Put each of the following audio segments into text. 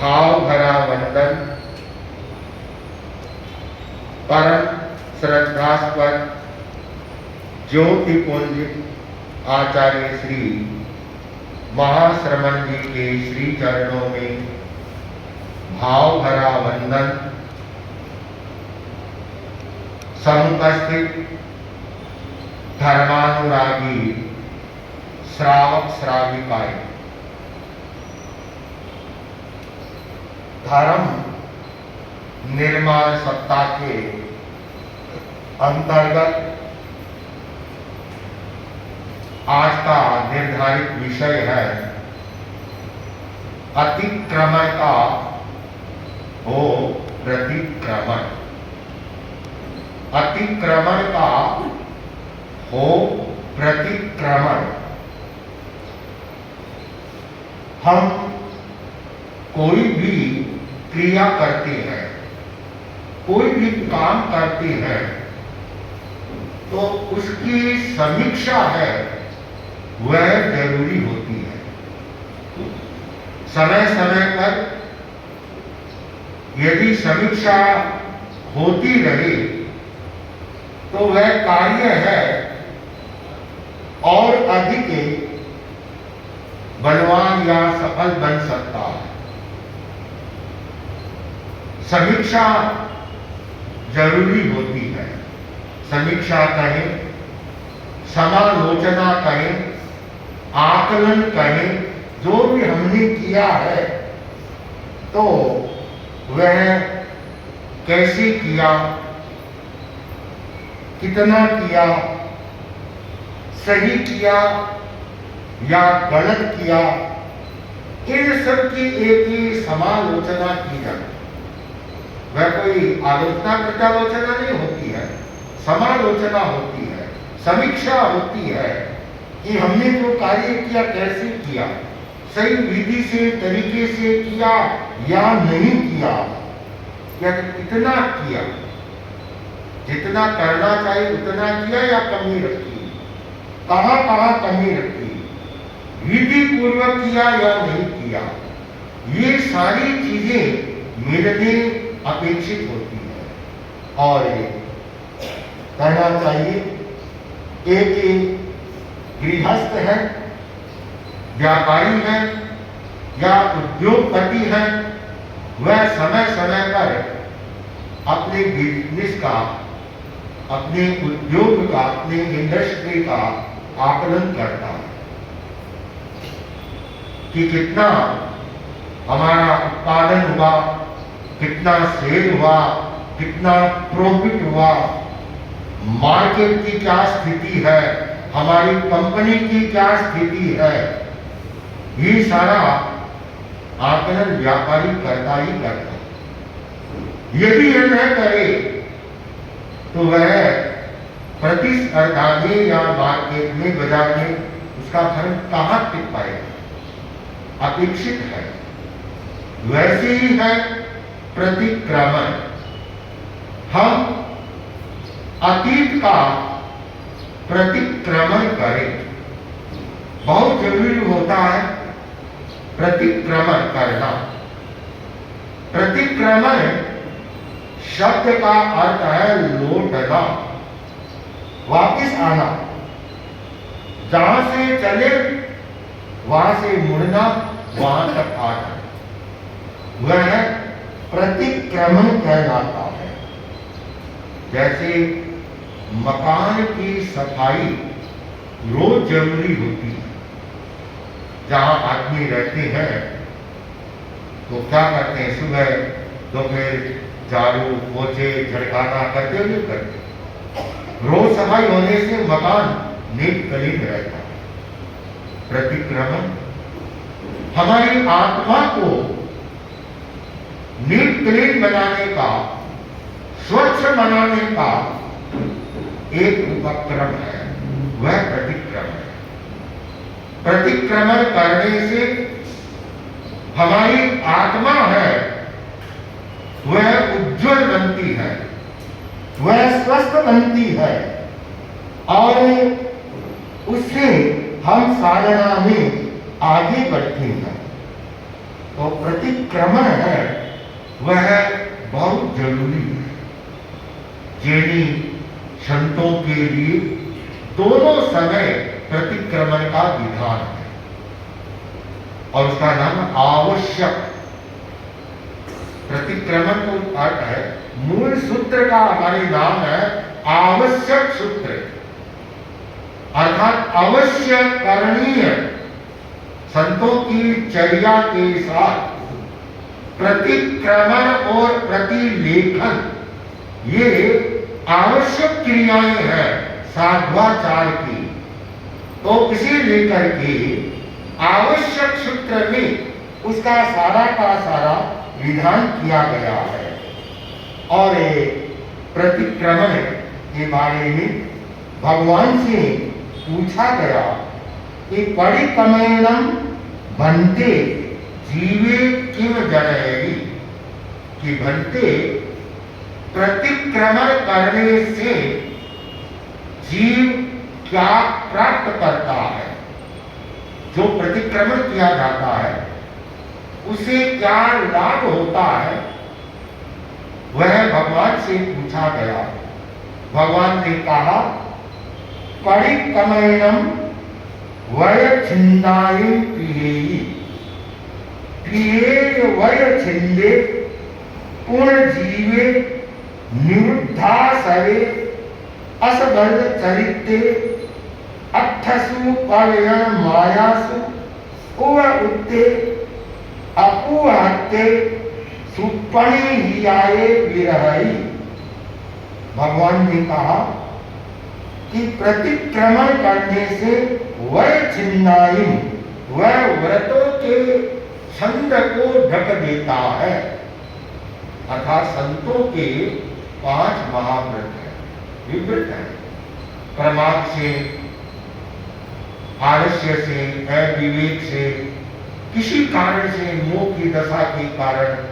भाव भरा वंदन परम श्रद्धास्पद ज्योतिपुंज आचार्य श्री महाश्रमण जी के श्री चरणों में भाव भरा वंदन। समुपस्थित धर्मानुरागी श्रावक श्राविकाएं, धर्म निर्माण सप्ताह के अंतर्गत आज का निर्धारित विषय है अतिक्रमण का हो प्रतिक्रमण। अतिक्रमण का हो प्रतिक्रमण। हम कोई भी क्रिया करते हैं, कोई भी काम करते हैं तो उसकी समीक्षा है वह जरूरी होती है। समय समय पर यदि समीक्षा होती रहे तो वह कार्य है और अधिक बलवान या सफल बन सकता है। समीक्षा जरूरी होती है। समीक्षा कहें, समालोचना कहें, आकलन कहें, जो भी हमने किया है तो वह कैसे किया, कितना किया, सही किया या गलत किया, इन सब की एक ही समालोचना की जाती है। वह कोई आलोचना प्रत्यालोचना नहीं होती है, समालोचना होती है, समीक्षा होती है कि हमने जो कार्य किया कैसे किया, सही विधि से तरीके से किया या नहीं किया, या कितना किया, जितना करना चाहिए उतना किया या कमी रखी, कहां कहां कमी रखी, विधि पूर्वक किया या नहीं किया, ये सारी चीजें मिलने अपेक्षित होती है। और कहना चाहिए एक गृहस्थ है, व्यापारी है या उद्योगपति है, वह समय समय पर अपने बिजनेस का, अपने उद्योग का, अपने इंडस्ट्री का आकलन करता है कि कितना हमारा उत्पादन हुआ, कितना सेल हुआ, कितना प्रॉफिट हुआ, मार्केट की क्या स्थिति है, हमारी कंपनी की क्या स्थिति है। ये सारा आकलन व्यापारी करता ही करता है। यदि यह न करे तो वह प्रतिस्पर्धा में या मार्केट में, बाजार में उसका फर्क कहां टिक पाएगा। अपेक्षित है। वैसे ही है प्रतिक्रमण। हम अतीत का प्रतिक्रमण करें, बहुत जरूरी होता है प्रतिक्रमण करना। प्रतिक्रमण शब्द का अर्थ है लौटना, वापिस आना, जहां से चले वहां से मुड़ना, वहां तक आना, वह प्रतिक्रमण कहलाता है। जैसे मकान की सफाई रोज जरूरी होती है। जहां आदमी रहते हैं तो क्या करते हैं, सुबह दोपहर झाड़ू पोछे झड़काना करते नहीं करते। रोज सफाई होने से मकान नीट क्लीन रहता है। प्रतिक्रमण हमारी आत्मा को नीट क्लीन बनाने का, स्वच्छ बनाने का एक उपक्रम है, वह प्रतिक्रमण है। प्रतिक्रमण करने से हमारी आत्मा है वह उज्जवल बनती है, वह स्वस्थ बनती है और उससे हम साधना में आगे बढ़ते हैं। तो प्रतिक्रमण है वह बहुत जरूरी है। जैनी संतों के लिए दोनों समय प्रतिक्रमण का विधान है और उसका नाम आवश्यक। प्रतिक्रमण को अर्थ है, मूल सूत्र का हमारे नाम है आवश्यक सूत्र, अर्थात अवश्य करणीय। संतों की चर्या के साथ प्रतिक्रमण और प्रतिलेखन ये आवश्यक क्रियाएं हैं साध्वाचार की। तो इसी लेकर के आवश्यक सूत्र में उसका सारा का सारा विधान किया गया है। और प्रतिक्रमण के बारे में भगवान से पूछा गया कि परिक्रमेणं भन्ते जीवे किम जनयति, कि भन्ते प्रतिक्रमण करने से जीव क्या प्राप्त करता है। जो प्रतिक्रमण किया जाता है उसे क्या लाभ होता है, वह भगवान से पूछा गया। भगवान ने कहा परिक्रमेणं वय छिन्दायं प्रियेयि, प्रिये वय छिन्दे पुनर्जीवे निरुद्धा सवे असबल चरित्रे अट्ठसु पलयन मायासु उव उत्ते अपुहत्ते सुपणि हियाये विरहई। भगवान ने कहा कि प्रतिक्रमण करने से वह छिन्नाई, वह व्रतों के छंद को ढक देता है। अर्थात संतों के 5 महाव्रत है, विव्रत है। प्रमाद से, आलस्य से, अविवेक से, किसी कारण से, मोह की दशा के कारण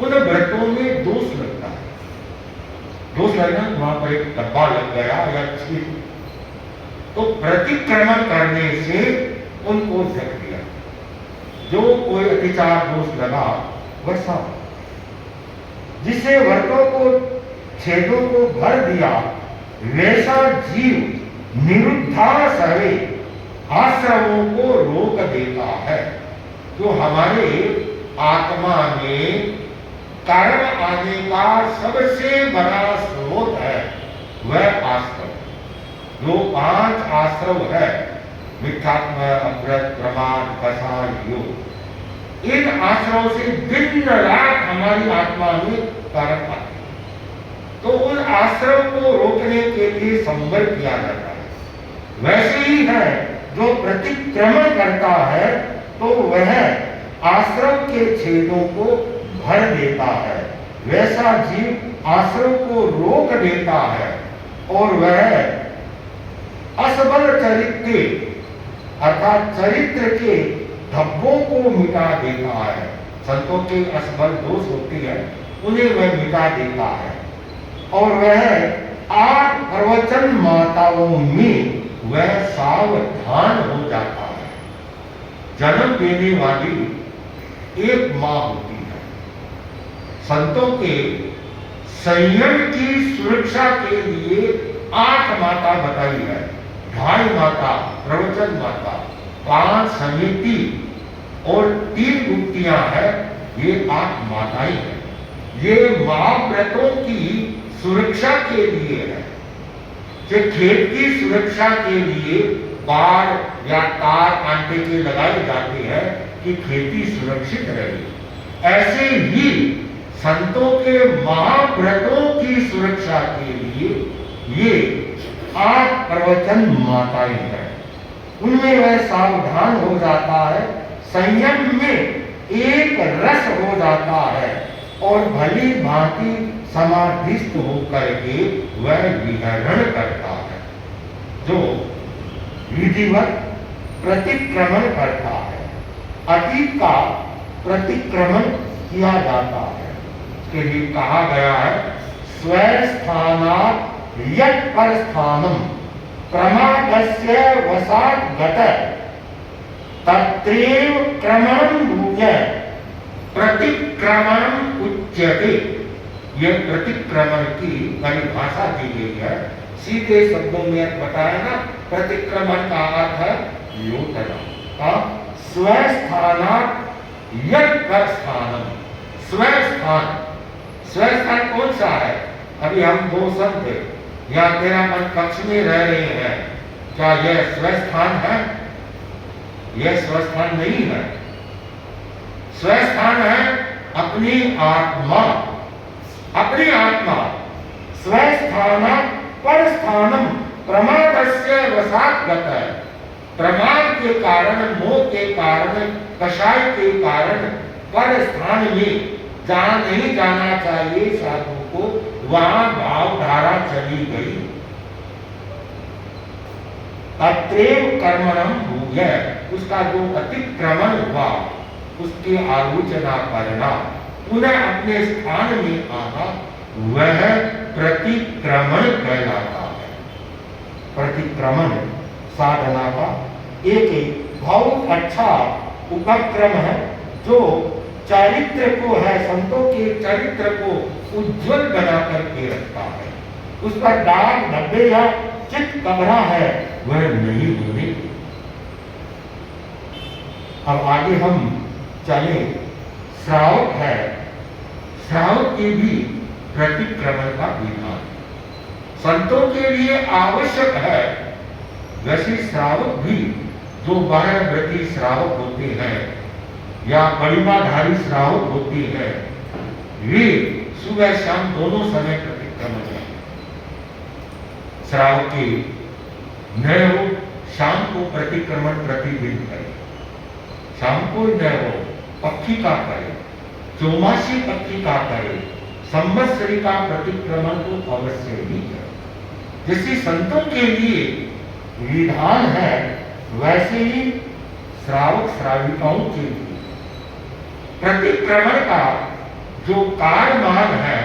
उन व्रतों में दोष लगता है। दोष लगना, वहां पर एक डब्बा लग गया या छीट, तो प्रतिक्रमण करने से उनको ढक दिया। जो कोई अतिचार दोष लगा वैसा, जिससे व्रतों को छेदों को भर दिया, वैसा जीव निरुद्धा सवे आश्रमों को रोक देता है। जो हमारे आत्मा में कर्म आने का सबसे बड़ा स्रोत है वह आश्रम। जो 5 आश्रम है, मिथ्यात्म, अव्रत, प्रमाद, कषाय, योग, इन आश्रमों से दिन रात हमारी आत्मा में कर्म आते हैं। तो उन आश्रम को रोकने के लिए संवर किया जाता है। वैसे ही है, जो प्रतिक्रमण करता है तो वह आश्रम के छेदों को भर देता है, वैसा जीव आश्रम को रोक देता है और वह असबल चरित्र अर्थात चरित्र के धब्बों को मिटा देता है। संतों के असबल दोष होती है, उन्हें वह मिटा देता है और वह 8 प्रवचन माताओं में वह सावधान हो जाता है। जन्म देने वाली एक मां होती है। संतों के संयम की सुरक्षा के लिए 8 माता बताई है। 2.5 माता प्रवचन माता, 5 समिति और 3 गुप्तियां है, ये 8 माताएं हैं। ये महाव्रतों की सुरक्षा के लिए है। जो खेत की सुरक्षा के लिए बाड़ या तार आटे के लगाए जाते हैं कि खेती सुरक्षित रहे, ऐसे ही संतों के महाव्रतों की सुरक्षा के लिए ये 8 प्रवचन माताएं हैं। उनमें वह सावधान हो जाता है, संयम में एक रस हो जाता है और भली भांति समाधिस्थ होकर के वह विहरण करता है। जो विधिवत प्रतिक्रमण करता है, अतीत का प्रतिक्रमण किया जाता है। इसके लिए कहा गया है स्वस्थानात् यत् परस्थानम प्रमादस्य वसात् गत तत्रैव क्रमणं भूय प्रतिक्रमण उच्यते। यह प्रतिक्रमण की परिभाषा दी गई है। सीधे शब्दों में बताया ना, प्रतिक्रमण का अर्थ है लोटना। स्वस्थानात् यत्स्थानम, स्वस्थान, स्वस्थान कौन सा है? अभी हम दो संत या तेरा मन कक्ष में रह रहे हैं, क्या यह स्वस्थान है? यह स्वस्थान नहीं है। स्वस्थान है अपनी आत्मा, अपनी आत्मा। स्वस्थान परस्थानम प्रमादस्य वशात् गतः। प्रमाद के कारण, मोह के कारण, कषाय के कारण पर स्थान में जहां नहीं जाना चाहिए साधु को, वहां भावधारा चली गई। अत्रैव कर्मणं भूय, उसका जो अतिक्रमण हुआ उसकी आलोचना करना, पुनः अपने स्थान में आना, वह प्रतिक्रमण कहलाता है। प्रतिक्रमण साधना का एक बहुत अच्छा उपक्रम है जो चरित्र को है, संतों के चरित्र को उज्जवल बना करके रखता है। उस पर दाग धब्बे या चित कमरा है वह नहीं होने। अब आगे हम चले, श्रावक है। श्रावक के भी प्रतिक्रमण का विधान संतों के लिए आवश्यक है। वैसे श्रावक भी जो बाह्यव्रती श्रावक होते हैं या गरिमाधारी श्रावक होते हैं, वे सुबह शाम दोनों समय प्रतिक्रमण है। श्रावक के न हो शाम को प्रतिक्रमण प्रतिदिन करे, शाम को न हो पक्षी का करे, चौमासी पक्षी का करे, संवत्सरी का प्रतिक्रमण तो अवश्य ही है। जैसे संतों के लिए विधान है, वैसे ही श्रावक श्राविकाओं के लिए प्रतिक्रमण का जो कालमान है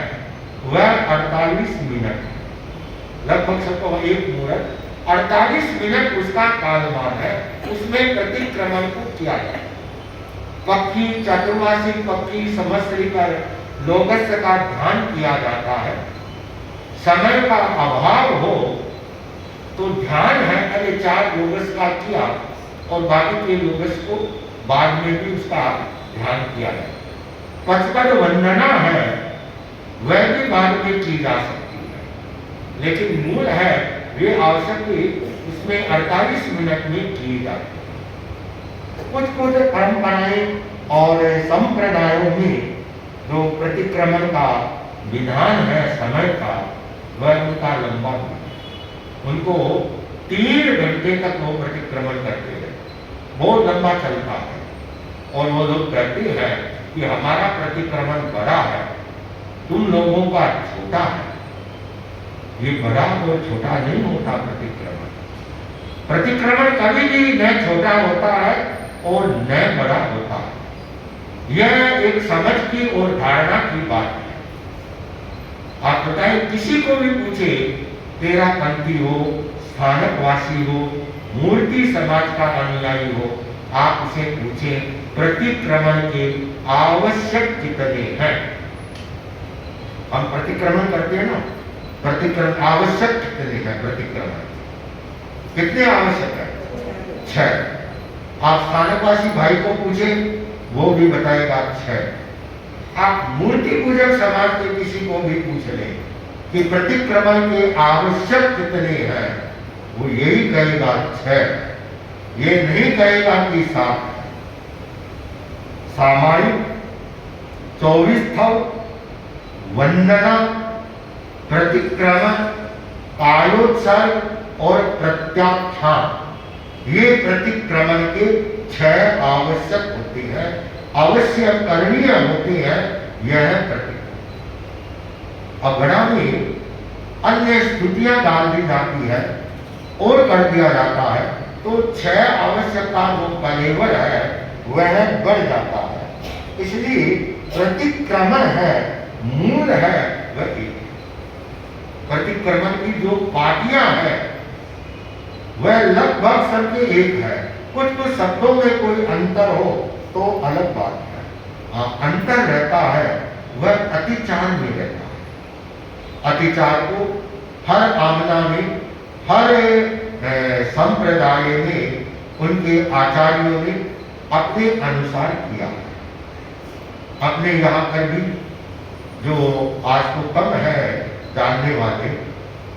वह 48 मिनट, लगभग सबको एक मुहूर्त 48 मिनट उसका कालमान है। उसमें प्रतिक्रमण को किया जाए। पक्षी, चतुर्मासी पक्षी, संवत्सरी का लोकस्य का ध्यान किया जाता है। समय का अभाव हो तो ध्यान है, अरे 4 लोकस का किया और बाकी के लोकस को बाद में भी उसका ध्यान किया जाए। 55 वंदना है, वह भी बाद में की जा सकती है, लेकिन मूल है वे आवश्यक उसमें 48 मिनट में की जाती है। कुछ परंपराएं और संप्रदायों में जो प्रतिक्रमण का विधान है समय का, वह उनका लंबा है। उनको 3 घंटे तक वो प्रतिक्रमण करते हैं, बहुत लंबा चलता है। और वो लोग कहते हैं कि हमारा प्रतिक्रमण बड़ा है, तुम लोगों का छोटा है। ये बड़ा और छोटा नहीं होता प्रतिक्रमण। प्रतिक्रमण कभी भी न छोटा होता है और न बड़ा होता है। यह एक समझ की और धारणा की बात है। आप बताएं, किसी को भी पूछे, तेरा पंथी हो, स्थानकवासी हो, मूर्ति समाज का अनुयायी हो, आप उसे पूछे प्रतिक्रमण के आवश्यक कितने हैं। हम प्रतिक्रमण करते हैं ना, प्रतिक्रमण आवश्यक कितने हैं? प्रतिक्रमण कितने आवश्यक है? 6। आप स्थानकवासी भाई को पूछे, वो भी बताएगा 6। आप मूर्ति पूजक समाज के किसी को भी पूछ लें कि प्रतिक्रमण के आवश्यक कितने हैं, वो यही कहेगा 6। ये नहीं कहेगा कि 7। सामायिक 24 वंदना, प्रतिक्रमण, कालोत्सर्ग और प्रत्याख्यान, ये प्रतिक्रमण के 6 आवश्यक होते हैं, अवश्य करणीय होते हैं। यह है प्रतिक्रमण। अब गणा में अन्य स्तुतियां डाल दी जाती है और कर दिया जाता है, तो 6 आवश्यक का जो कलेवर है वह बढ़ जाता है। इसलिए प्रतिक्रमण है, मूल है वह एक। प्रतिक्रमण की जो पाटियां हैं वह लगभग सबके एक है। कुछ कुछ शब्दों में कोई अंतर हो तो अलग बात है, अंतर रहता है वह अतिचार में रहता है। अतिचार को हर आमना में, हर संप्रदाय में उनके आचार्यों ने अपने अनुसार किया है। अपने यहाँ पर भी जो आज तो कम है जानने वाले,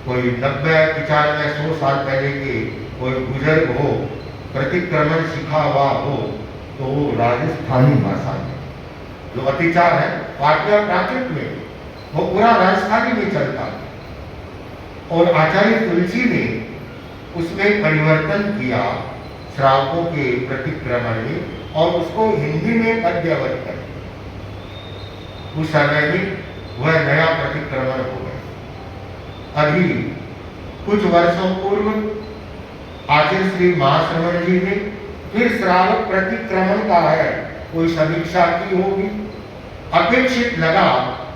कोई 90, 95, 100 साल पहले के कोई बुजुर्ग हो, प्रतिक्रमण सिखा हुआ हो, तो वो राजस्थानी भाषा में जो अतिचार है पाटिया प्राकृत में, वो पूरा राजस्थानी में चलता है। और आचार्य तुलसी ने उसमें परिवर्तन किया श्रावकों के प्रतिक्रमण में, और उसको हिंदी में पद्यवत कर। उस समय में वह नया प्रतिक्रमण हो गया। अभी कुछ वर्षों पूर्व आचार्य श्री महाश्रवण जी ने फिर श्रावक प्रतिक्रमण का है कोई समीक्षा की होगी। अपेक्षित लगा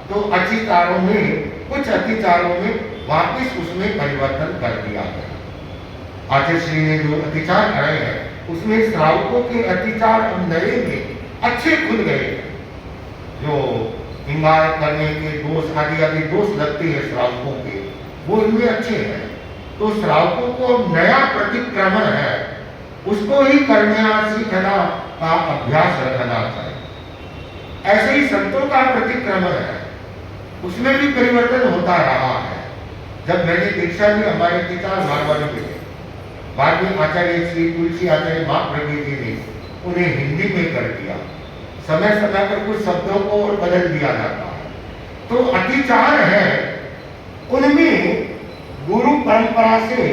तो अतिचारों में, कुछ अतिचारों में वापस उसमें परिवर्तन कर दिया गया। आचार्य श्री ने जो अतिचार करे हैं उसमें श्रावकों के अतिचार नए में अच्छे खुल गए। जो इंगार करने के दोष आदि दोष लगते हैं श्रावकों के, वो इनमें अच्छे हैं। तो श्रावकों को नया प्रतिक्रमण है उसको ही करना, सीखना का अभ्यास रखना चाहिए। ऐसे ही संतों का प्रतिक्रमण है, उसमें भी परिवर्तन होता रहा है। जब मैंने दीक्षा ली हमारे पिता मारवाड़ी के, बाद में आचार्य श्री तुलसी आचार्य माँ प्रज्ञ जी ने उन्हें हिंदी में कर दिया। समय समय पर कुछ शब्दों को और बदल दिया जाता है। तो अतिचार है उनमें गुरु परंपरा से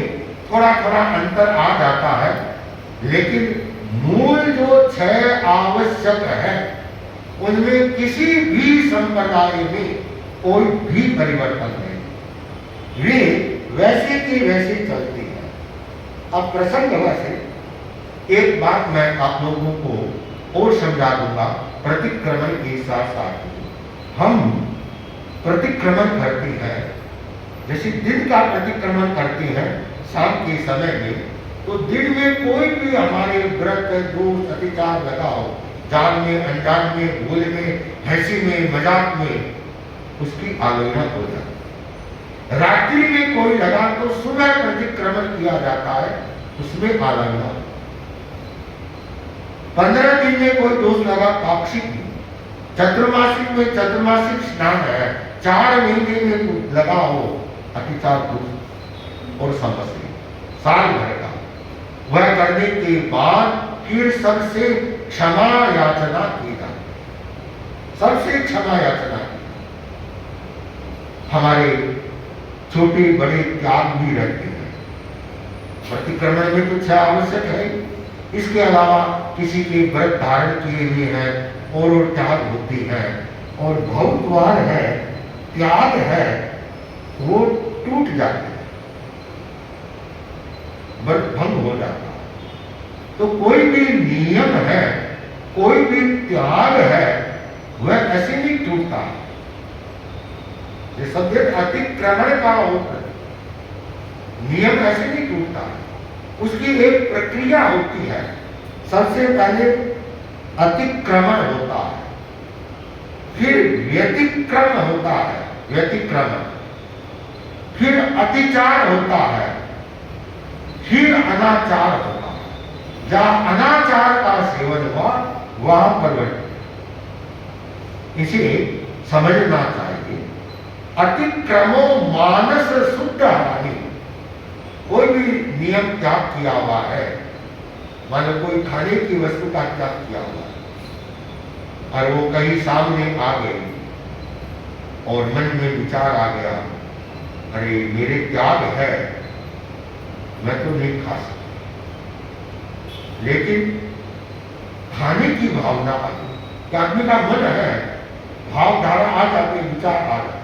थोड़ा थोड़ा अंतर आ जाता है, लेकिन मूल जो 6 आवश्यक है उनमें किसी भी संप्रदाय में कोई भी परिवर्तन नहीं, वे वैसे की वैसे चलती है। अब प्रसंग वैसे एक बात मैं आप लोगों को और समझा दूंगा। प्रतिक्रमण के साथ साथ हम प्रतिक्रमण करते हैं, जैसे दिन का प्रतिक्रमण करते हैं शाम के समय में, तो दिन में कोई भी हमारे व्रत दोष अतिचार लगा हो, जान में, अनजान में, भूल में, हंसी में, मजाक में, उसकी आलोचना हो जाती। रात्रि में कोई लगा तो सुबह प्रतिक्रमण किया जाता है, उसमें आलोचना। 15 दिन में कोई दोष लगा पाक्षिक में, चतुर्मासिक में चतुर्मासिक स्नान है, 4 महीने में लगा हो अतिचार दोष और समस्या साल भर का, वह करने के बाद फिर सबसे क्षमा याचना की जाती, सबसे क्षमा याचना की। हमारे छोटे बड़े त्याग भी रहते हैं। प्रतिक्रमण में तो 6 आवश्यक है, इसके अलावा किसी के व्रत धारण किए हुए हैं और त्याग होती है, और बहुत बार है त्याग है वो टूट जाते हैं, व्रत भंग हो जाता है। तो कोई भी नियम है, कोई भी त्याग है, वह ऐसे नहीं टूटता। ये सब अतिक्रमण का होता है, नियम ऐसे नहीं टूटता, उसकी एक प्रक्रिया होती है। सबसे पहले अतिक्रमण होता है, फिर व्यतिक्रम होता है, व्यतिक्रमण, फिर अतिचार होता है, फिर अनाचार होता है। जहां अनाचार का सेवन हुआ वहां परवर्ती, इसे समझना चाहिए। अतिक्रमो मानस शुद्ध हानि। कोई भी नियम त्याग किया हुआ है, मानो कोई खाने की वस्तु का त्याग किया हुआ है और वो कहीं सामने आ गई और मन में विचार आ गया, अरे मेरे त्याग है, मैं तो नहीं खा सकता, लेकिन खाने की भावना आ गई कि आदमी का मन है, भावधारा आ जाती, विचार आ जाते,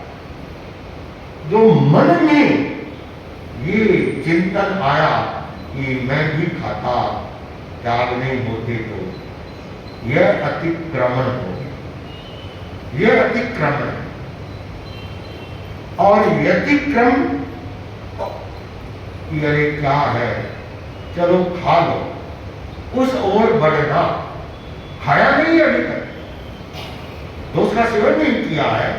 जो मन में ये चिंतन आया कि मैं भी खाता, त्याग नहीं होते तो, यह अतिक्रमण हो गया, यह अतिक्रमण। और व्यतिक्रम अरे क्या है, चलो खा लो, उस ओर बढ़ना, खाया नहीं है अभी तक, उसका सेवन नहीं किया है,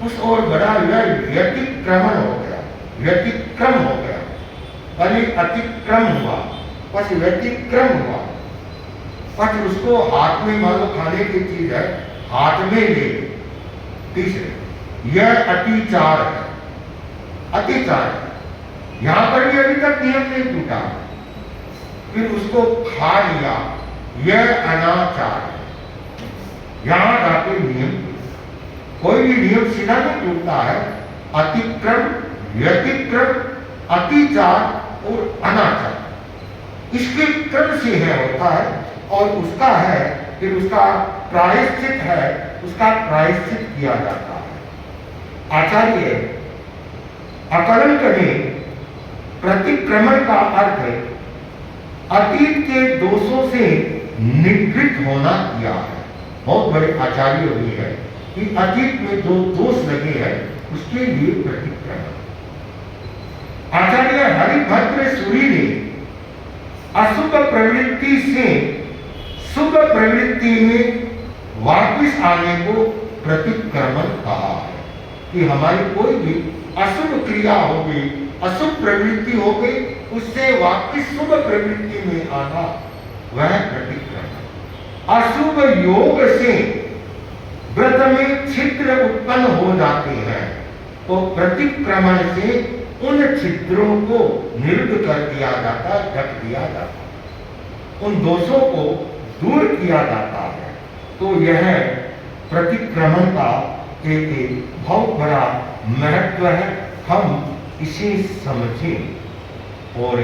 उस और बड़ा यह व्यतिक्रमण हो गया, व्यतिक्रम हो गया। पहले अतिक्रम हुआ, बस व्यतिक्रम हुआ, बस उसको हाथ में मान लो खाने की चीज है, हाथ में ले। तीसरे यह अतिचार है, अतिचार है। यहां पर भी अभी तक नियम नहीं टूटा, फिर उसको खा लिया, यह अनाचार है। यहां जाके नियम, कोई भी नियम सीधा नहीं टूटता है। अतिक्रम, व्यतिक्रम, अतिचार और अनाचार, इसके क्रम से है होता है, और उसका है फिर उसका प्रायश्चित है, उसका प्रायश्चित किया जाता है। आचार्य अकलंक ने प्रतिक्रमण का अर्थ अतीत के दोषों से निवृत्त होना किया है। बहुत बड़े आचार्य भी है कि अतीत में जो दोष लगे हैं उसके लिए प्रतिक्रमण। आचार्य हरिभद्र सूरी ने अशुभ प्रवृत्ति से शुभ प्रवृत्ति में वापस आने को प्रतिक्रमण कहा है कि हमारी कोई भी अशुभ क्रिया हो गई, अशुभ प्रवृत्ति हो गई, उससे वापस शुभ प्रवृत्ति में आना, वह प्रतिक्रमण। अशुभ योग से व्रत में छिद्र उत्पन्न हो जाते हैं, तो प्रतिक्रमण से उन छिद्रों को निरुद्ध कर दिया जाता, ढक दिया जाता, उन दोषों को दूर किया जाता है। तो यह प्रतिक्रमण का एक बहुत बड़ा महत्व है, हम इसे समझें। और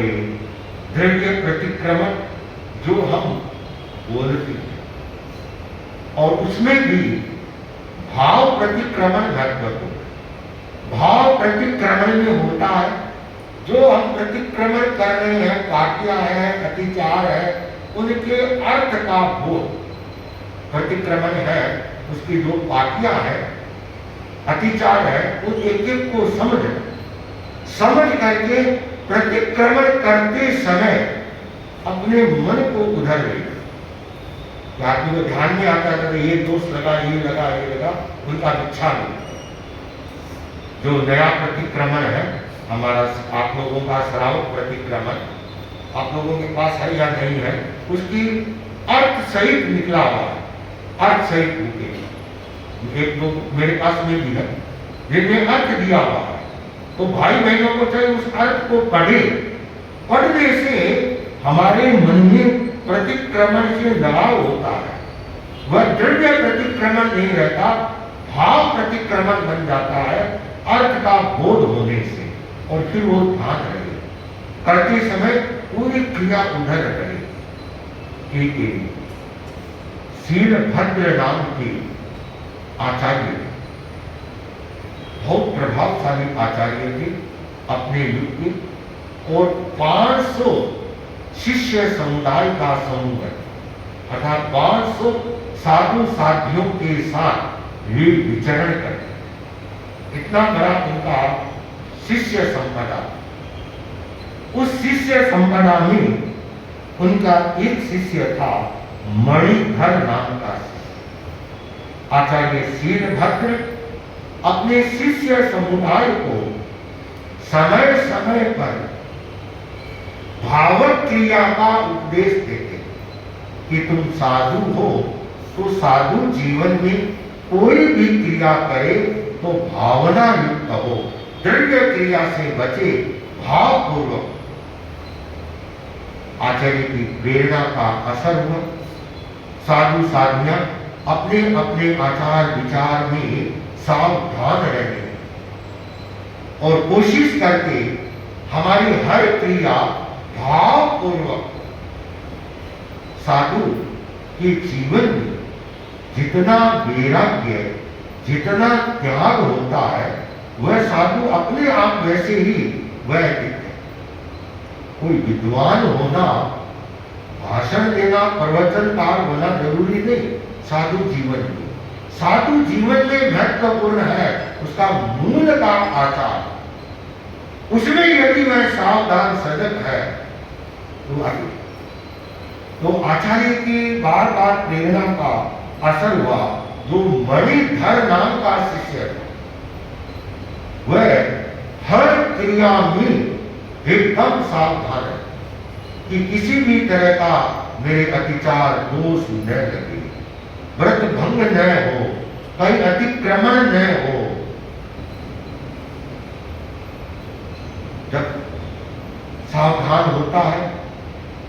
द्रव्य प्रतिक्रमण जो हम बोलते हैं, और उसमें भी भाव प्रतिक्रमण महत्वपूर्ण। भाव प्रतिक्रमण में होता है जो हम प्रतिक्रमण कर रहे हैं, पाटिया है, अतिचार है, उनके अर्थ का बोध। प्रतिक्रमण है, उसकी जो पाटिया है, अतिचार है, उन एक एक को समझ करके प्रतिक्रमण करते समय अपने मन को उधर ले। आदमी को ध्यान में आता है ये दोष लगा, ये लगा, ये लगा, उनका इच्छा नहीं। जो नया प्रतिक्रमण है हमारा, आप लोगों का श्रावक प्रतिक्रमण आप लोगों के पास है या नहीं है, उसकी अर्थ सहित निकला हुआ है, अर्थ सहित निकले। एक लोग मेरे पास में भी है जिनमें अर्थ दिया हुआ है, तो भाई बहनों को चाहिए उस अर्थ को पढ़े। पढ़ने से हमारे मन में प्रतिक्रमण से लगाव होता है, वह द्रव्य प्रतिक्रमण नहीं रहता, भाव प्रतिक्रमण बन जाता है अर्थ का बोध होने से। और फिर वो ध्यान रहे, करते समय पूरी क्रिया उधर रहे। एक शीलभद्र नाम के आचार्य, बहुत प्रभावशाली आचार्य थे अपने युग के, और 500 शिष्य समुदाय का समूह है, अर्थात 500 साधु साधियों के साथ ये विचरण करते। इतना बड़ा उनका शिष्य संपदा। उस शिष्य संपदा में उनका एक शिष्य था मणिधर नाम का शिष्य। आचार्य शीलभद्र अपने शिष्य समुदाय को समय समय पर भावक क्रिया का उपदेश देते कि तुम साधु हो तो साधु जीवन में कोई भी क्रिया करे तो भावना युक्त हो, द्रव्य क्रिया से बचे, भावपूर्वक। आचार्य की प्रेरणा का असर हुआ। साधु साधियां अपने अपने आचार विचार में सावधान रहने और कोशिश करके हमारी हर क्रिया भावपूर्वक। साधु के जीवन में जितना वैराग्य, जितना त्याग होता है, वह साधु अपने आप वैसे ही वह दिखते। कोई विद्वान होना, भाषण देना, प्रवचनकार होना जरूरी नहीं। साधु जीवन में, साधु जीवन में महत्वपूर्ण है उसका मूल का आचार। उसमें यदि वह सावधान सजग है तो आगे। तो आचार्य की बार बार प्रेरणा का असर हुआ। जो मणिधर नाम का शिष्य था, वह हर क्रिया में एकदम सावधान है कि किसी भी तरह का मेरे अतिचार दोष न लगे, व्रत भंग न हो, कहीं अतिक्रमण न हो। जब सावधान होता है,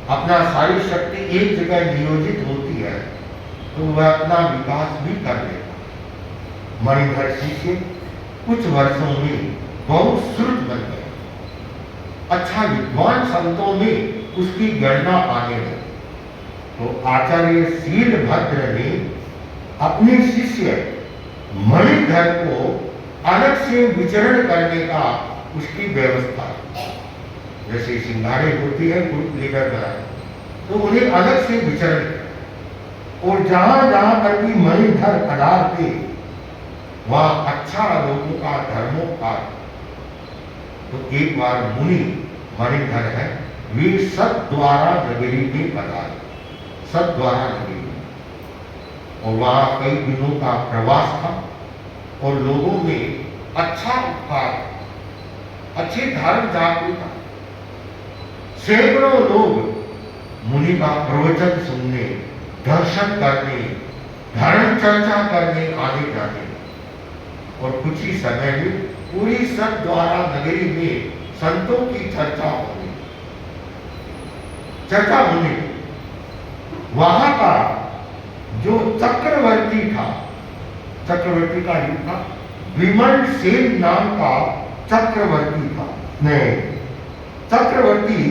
अपना सारी शक्ति एक जगह नियोजित होती है, तो वह अपना विकास भी कर लेता। मणिधर शिष्य कुछ वर्षों में बहुत श्रुत बन गया, अच्छा विद्वान संतों में उसकी गणना आने लगी। तो आचार्य शीलभद्र ने अपने शिष्य मणिधर को अलग से विचरण करने का उसकी व्यवस्था, जैसे सिंघाड़े होती है ग्रुप लीडर बनाए, तो उन्हें अलग से विचरण किया। और जहां जहां पर भी मणिधर पधारते वहां अच्छा लोगों का धर्मोपकार। तो एक बार मुनि मणिधर है, वे सतद्वारा नगरी में पधारे, सतद्वारा नगरी, और वहां कई दिनों का प्रवास था और लोगों में अच्छा उपकार, अच्छे धर्म जागरूकता, सैकड़ों लोग मुनि का प्रवचन सुनने, दर्शन करने, धर्म चर्चा करने आने जाने, और कुछ ही समय में पूरी सतद्वारा नगरी में संतों की चर्चा होने वहां का जो चक्रवर्ती था, चक्रवर्ती का युग था, विमल सेन नाम का चक्रवर्ती था। नहीं, चक्रवर्ती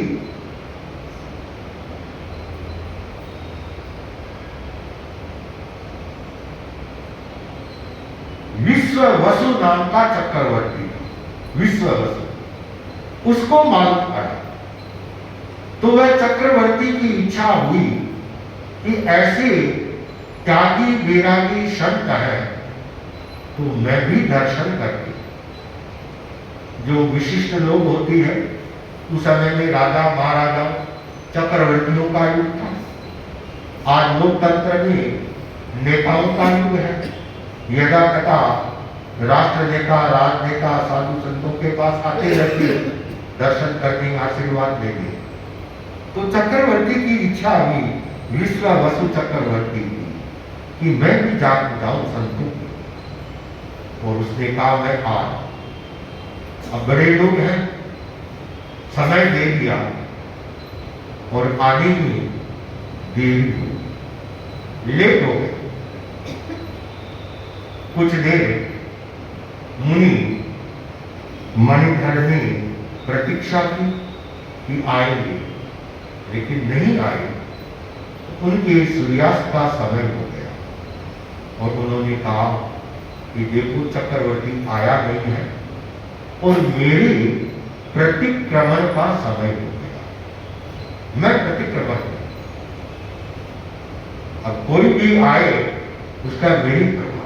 विश्ववसु नाम का चक्रवर्ती था, विश्ववसु। उसको मालूम पड़ा, तो वह चक्रवर्ती की इच्छा हुई कि ऐसे त्यागी वैरागी संत है, तो मैं भी दर्शन करती। जो विशिष्ट लोग होती है, उस समय में राजा महाराजा चक्रवर्तियों का युग था। आज लोकतंत्र में नेताओं का युग है। यदा कथा राष्ट्र नेता, राजनेता साधु संतों के पास आते रहते, दर्शन करने, आशीर्वाद देने। तो चक्रवर्ती की इच्छा हुई, विश्ववसु चक्रवर्ती की, कि मैं भी जाऊं संतों की। और उसने कहा मैं आज, अब बड़े लोग हैं, समय दे दिया और आने में देरी हुई, लेट हो गए। कुछ देर मुनि मणिधर ने प्रतीक्षा की कि आएंगे, लेकिन नहीं आए। उनके सूर्यास्त का समय हो गया और उन्होंने कहा कि देखो चक्रवर्ती आया नहीं है और मेरे प्रतिक्रमण का समय हो गया, मैं प्रतिक्रमण। अब कोई भी आए उसका मेरी प्रभाव।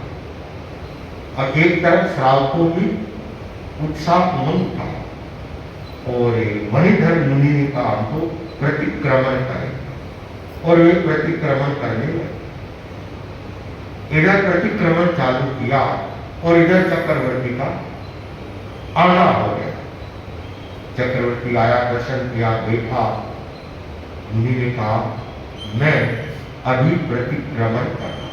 अब एक तरफ श्रावकों भी उत्साह उमंग था और मणिधर मुनि ने कहा हमको प्रतिक्रमण करें, और वे प्रतिक्रमण करने लगे। इधर प्रतिक्रमण चालू किया और इधर चक्रवर्ती का आना हो गया। चक्रवर्ती आया, दर्शन किया, देखा। मुनि ने कहा मैं अभी प्रतिक्रमण कर रहा हूं,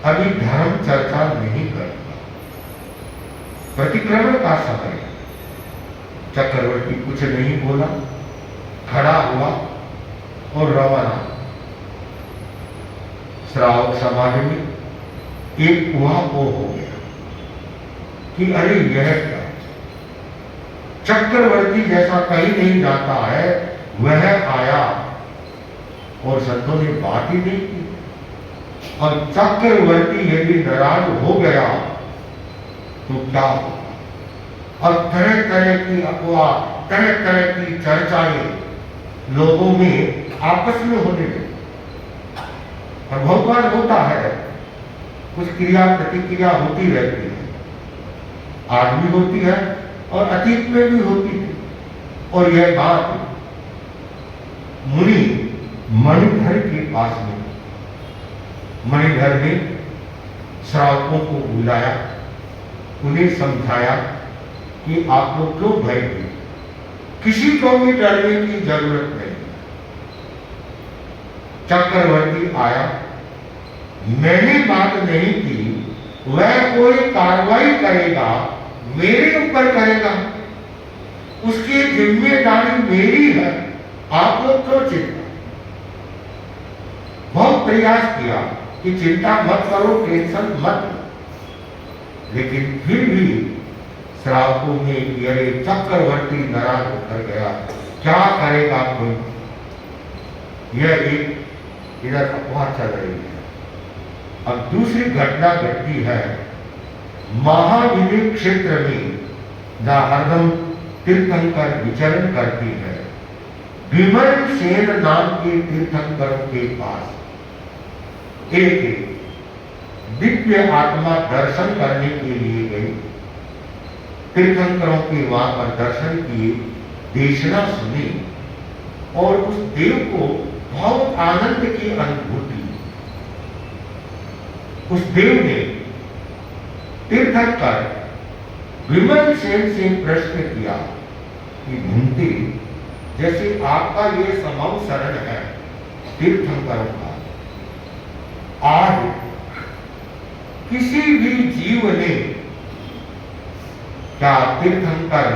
अभी धर्म चर्चा नहीं करूंगा, प्रतिक्रमण का समय है। चक्रवर्ती कुछ नहीं बोला, खड़ा हुआ और रवाना। श्रावक समाज में एक उहापोह हो गया कि अरे यह क्या, चक्रवर्ती जैसा कहीं नहीं जाता है, वह आया और संतों ने बात ही नहीं की। और चक्रवर्ती यदि नाराज हो गया तो क्या होगा? और तरह तरह की अफवाह, तरह तरह की चर्चाएं लोगों में आपस में होने लगी। और बहुत बार होता है, कुछ क्रिया प्रतिक्रिया होती रहती है, आज भी होती है और अतीत में भी होती थी। और यह बात मुनि मणिधर के पास में, मणिधर ने श्रावकों को बुलाया, उन्हें समझाया कि आप लोग क्यों भयभीत, किसी को भी डरने की जरूरत नहीं। चक्रवर्ती आया, मैंने बात नहीं की, वह कोई कार्रवाई करेगा मेरे ऊपर करेगा, उसकी जिम्मेदारी मेरी है, आप लोग क्यों चिंता। बहुत प्रयास किया कि चिंता मत करो, टेंशन मत लो, लेकिन फिर भी श्रावकों ने अरे चक्रवर्ती नाराज होकर गया, क्या करेगा कोई। यह एक इधर अफवाह चल रही है। अब दूसरी घटना घटती है महाविद्य क्षेत्र में, जहां हरदम तीर्थंकर विचरण करती है। विमल सेन नाम के तीर्थंकरों के पास एक दिव्य आत्मा दर्शन करने के लिए गई। तीर्थंकरों के वहां पर दर्शन किए, देशना सुनी और उस देव को बहुत आनंद की अनुभूति। उस देव ने तीर्थंकर विमल सेन से प्रश्न किया कि भूमते, जैसे आपका ये समव शरण है तीर्थंकरों का, आज किसी भी जीव ने क्या तीर्थंकर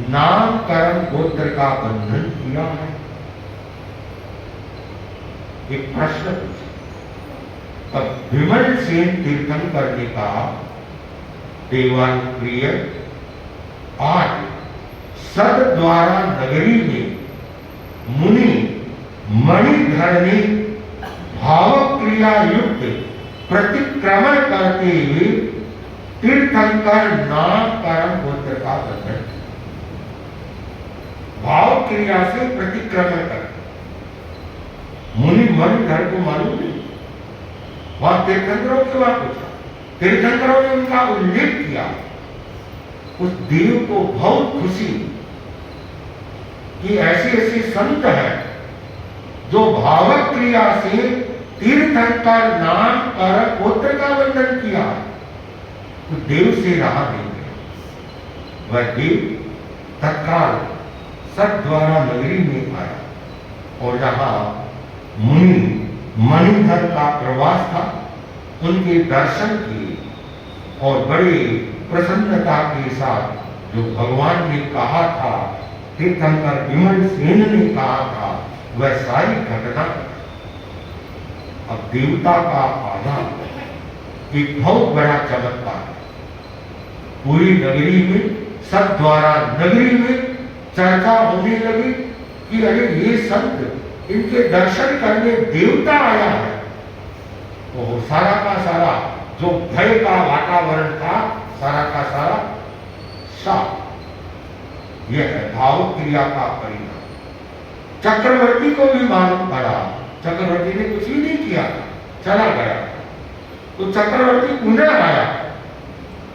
नामकरण गोत्र का बंधन किया है? एक प्रश्न पूछा। तब विमल सेन तीर्थंकर ने कहा, देवान प्रिय, आज सद्द्वारा नगरी में मुनि मणिधर ने भाव क्रिया युक्त प्रतिक्रमण करते हुए तीर्थंकर नामकरण गोत्र का बंधन, भाव क्रिया से प्रतिक्रमण करते। मुनि मणिधर को मालूम नहीं, वहां तीर्थंकरों के वहां पूछा, तीर्थंकरों ने उनका उल्लेख किया। उस देव को बहुत खुशी कि ऐसे ऐसे संत हैं जो भावक क्रिया से तीर्थंकर नाम कर गोत्र का बंधन किया। तो देव से रहा नहीं गया। वह देव तत्काल सद्द्वारा नगरी में आया और जहां मुनि मणिधर का प्रवास था, उनके दर्शन किए और बड़े प्रसन्नता के साथ जो भगवान ने कहा था, तीर्थंकर विमल सेन ने कहा था, वह सारी घटना। अब देवता का आना एक बहुत बड़ा चमत्कार है। पूरी नगरी में, सद्द्वारा नगरी में चर्चा होने लगी कि अरे ये संत, इनके दर्शन करने देवता आया है। तो सारा का सारा जो भय का वातावरण था, सारा का सारा साफ। यह है भाव क्रिया का परिणाम। चक्रवर्ती को भी मालूम पड़ा, चक्रवर्ती ने कुछ भी नहीं किया, चला गया। तो चक्रवर्ती पुनः आया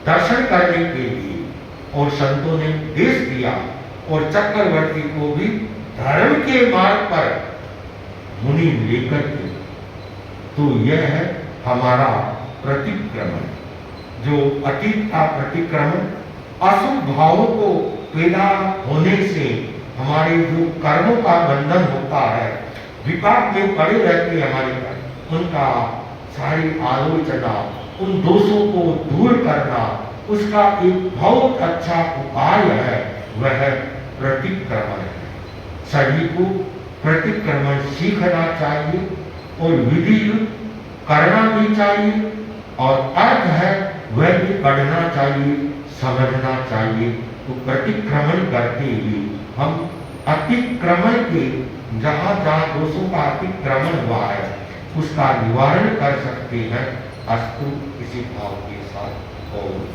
दर्शन करने के लिए और संतों ने देश दिया और चक्रवर्ती को भी धर्म के मार्ग पर मुनि लेकर के। तो यह है हमारा प्रतिक्रमण, जो अतीत का प्रतिक्रमण, अशुभ भावों को पैदा होने से हमारे जो कर्मों का बंधन होता है, विपाक में पड़े रहते हमारे कर्म, उनका सारी आलोचना, उन दोषों को दूर करना, उसका एक बहुत अच्छा उपाय है, वह प्रतिक्रमण है। सभी को प्रतिक्रमण सीखना चाहिए और विधि करना भी चाहिए और अर्थ है वह भी पढ़ना चाहिए, समझना चाहिए। तो प्रतिक्रमण करते हुए हम अतिक्रमण के जहां जहां दोषों का अतिक्रमण हुआ है उसका निवारण कर सकते हैं। अस्तु, इसी भाव के साथ और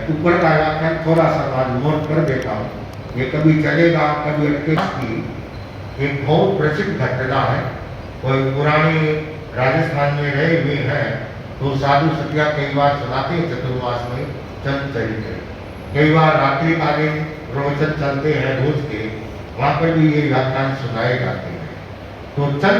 ऊपर का व्याख्यान थोड़ा सा नोट कर देता हूँ, ये कभी चलेगा कभी अटकेगी। एक बहुत प्रसिद्ध घटना है। कोई पुराने राजस्थान में रहे हुए हैं तो साधु सतिया कई बार सुनाते हैं चतुर्मास में चंद चरित्र। कई बार रात्रिकालीन प्रवचन चलते हैं रोज के, वहाँ पर भी ये व्याख्यान सुनाए जाते हैं। तो चंद